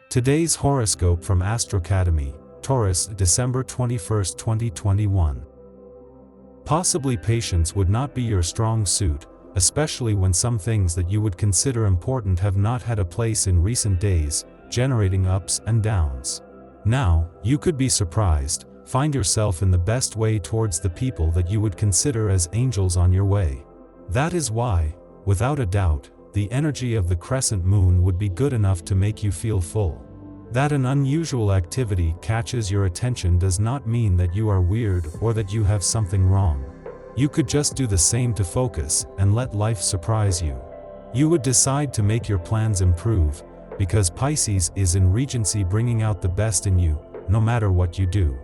Today's horoscope from Astrocademy, Taurus, December 21, 2021. Possibly patience would not be your strong suit, especially when some things that you would consider important have not had a place in recent days, generating ups and downs. Now, you could be surprised, find yourself in the best way towards the people that you would consider as angels on your way. That is why, without a doubt, the energy of the crescent moon would be good enough to make you feel full. That an unusual activity catches your attention does not mean that you are weird or that you have something wrong. You could just do the same to focus and let life surprise you. You would decide to make your plans improve, because Pisces is in regency, bringing out the best in you, no matter what you do.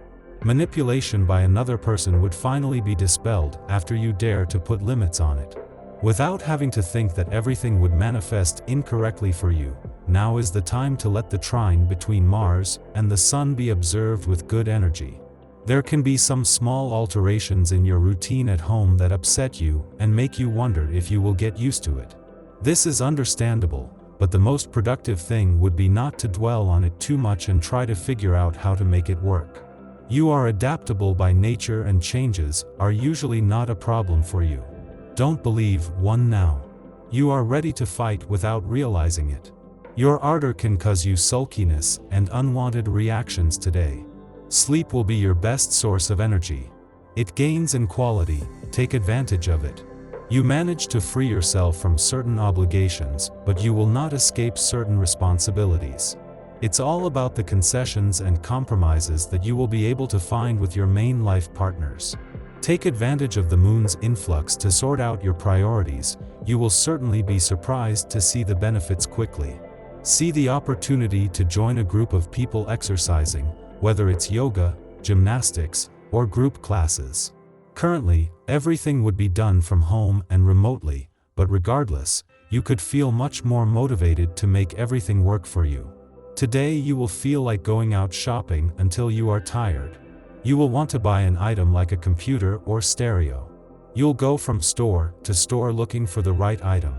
Manipulation by another person would finally be dispelled after you dare to put limits on it. Without having to think that everything would manifest incorrectly for you, now is the time to let the trine between Mars and the Sun be observed with good energy. There can be some small alterations in your routine at home that upset you and make you wonder if you will get used to it. This is understandable, but the most productive thing would be not to dwell on it too much and try to figure out how to make it work. You are adaptable by nature, and changes are usually not a problem for you. Don't believe one now. You are ready to fight without realizing it. Your ardor can cause you sulkiness and unwanted reactions today. Sleep will be your best source of energy. It gains in quality, take advantage of it. You manage to free yourself from certain obligations, but you will not escape certain responsibilities. It's all about the concessions and compromises that you will be able to find with your main life partners. Take advantage of the moon's influx to sort out your priorities. You will certainly be surprised to see the benefits quickly. See the opportunity to join a group of people exercising, whether it's yoga, gymnastics, or group classes. Currently, everything would be done from home and remotely, but regardless, you could feel much more motivated to make everything work for you. Today you will feel like going out shopping until you are tired. You will want to buy an item like a computer or stereo. You'll go from store to store looking for the right item.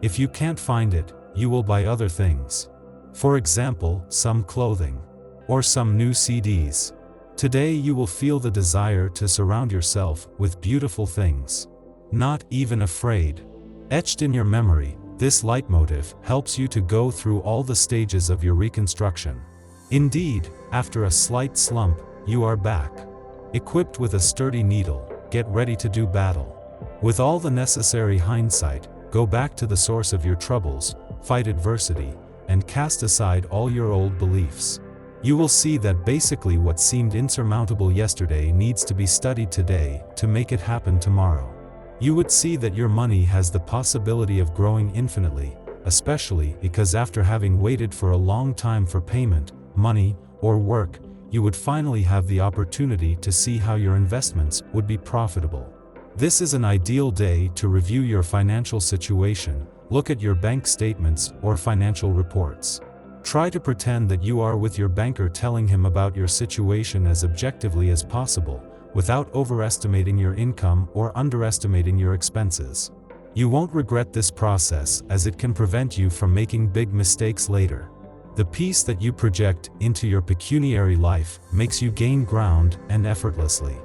If you can't find it, you will buy other things. For example, some clothing. Or some new CDs. Today you will feel the desire to surround yourself with beautiful things. Not even afraid. Etched in your memory, this leitmotif helps you to go through all the stages of your reconstruction. Indeed, after a slight slump, you are back. Equipped with a sturdy needle, get ready to do battle. With all the necessary hindsight, go back to the source of your troubles, fight adversity, and cast aside all your old beliefs. You will see that basically what seemed insurmountable yesterday needs to be studied today to make it happen tomorrow. You would see that your money has the possibility of growing infinitely, especially because after having waited for a long time for payment, money, or work, you would finally have the opportunity to see how your investments would be profitable. This is an ideal day to review your financial situation, look at your bank statements or financial reports. Try to pretend that you are with your banker, telling him about your situation as objectively as possible, without overestimating your income or underestimating your expenses. You won't regret this process, as it can prevent you from making big mistakes later. The peace that you project into your pecuniary life makes you gain ground and effortlessly.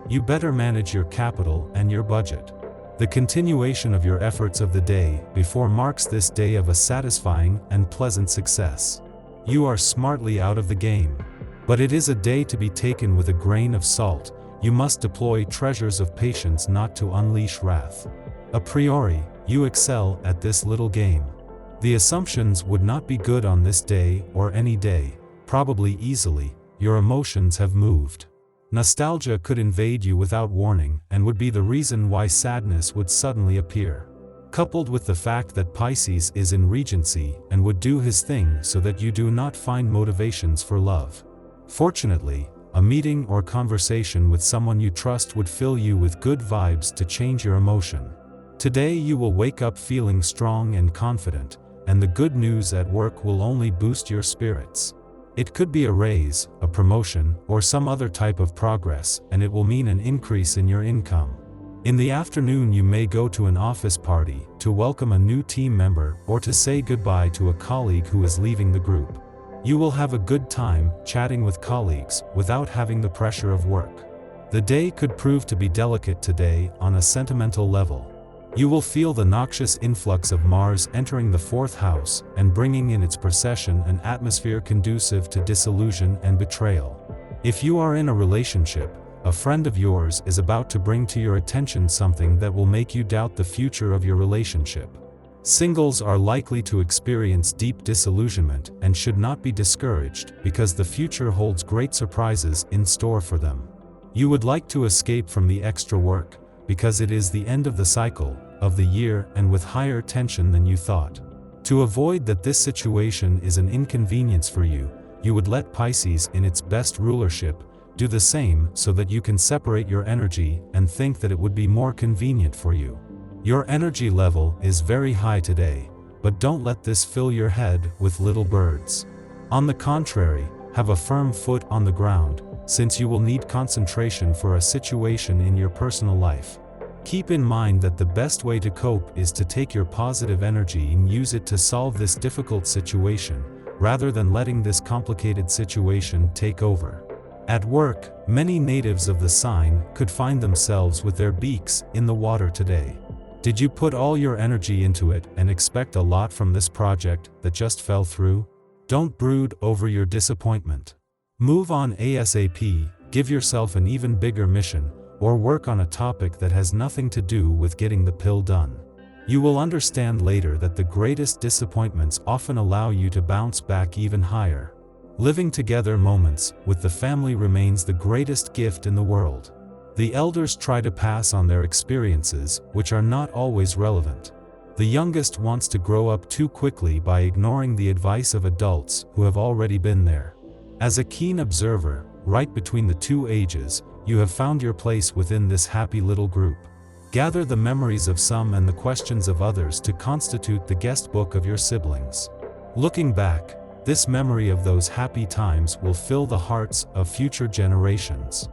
You better manage your capital and your budget. The continuation of your efforts of the day before marks this day of a satisfying and pleasant success. You are smartly out of the game. But it is a day to be taken with a grain of salt. You must deploy treasures of patience not to unleash wrath. A priori, you excel at this little game. The assumptions would not be good on this day or any day, probably easily. Your emotions have moved. Nostalgia could invade you without warning and would be the reason why sadness would suddenly appear. Coupled with the fact that Pisces is in regency and would do his thing so that you do not find motivations for love. Fortunately, a meeting or conversation with someone you trust would fill you with good vibes to change your emotion. Today you will wake up feeling strong and confident, and the good news at work will only boost your spirits. It could be a raise, a promotion, or some other type of progress, and it will mean an increase in your income. In the afternoon you may go to an office party to welcome a new team member or to say goodbye to a colleague who is leaving the group. You will have a good time chatting with colleagues without having the pressure of work. The day could prove to be delicate today on a sentimental level. You will feel the noxious influx of Mars entering the 4th house and bringing in its procession an atmosphere conducive to disillusion and betrayal. If you are in a relationship, a friend of yours is about to bring to your attention something that will make you doubt the future of your relationship. Singles are likely to experience deep disillusionment and should not be discouraged because the future holds great surprises in store for them. You would like to escape from the extra work, because it is the end of the cycle of the year and with higher tension than you thought. To avoid that this situation is an inconvenience for you, you would let Pisces in its best rulership do the same so that you can separate your energy and think that it would be more convenient for you. Your energy level is very high today, but don't let this fill your head with little birds. On the contrary, have a firm foot on the ground, since you will need concentration for a situation in your personal life. Keep in mind that the best way to cope is to take your positive energy and use it to solve this difficult situation, rather than letting this complicated situation take over. At work, many natives of the sign could find themselves with their beaks in the water today. Did you put all your energy into it and expect a lot from this project that just fell through? Don't brood over your disappointment. Move on ASAP, give yourself an even bigger mission, or work on a topic that has nothing to do with getting the pill done. You will understand later that the greatest disappointments often allow you to bounce back even higher. Living together moments with the family remains the greatest gift in the world. The elders try to pass on their experiences, which are not always relevant. The youngest wants to grow up too quickly by ignoring the advice of adults who have already been there. As a keen observer, right between the two ages, you have found your place within this happy little group. Gather the memories of some and the questions of others to constitute the guest book of your siblings. Looking back, this memory of those happy times will fill the hearts of future generations.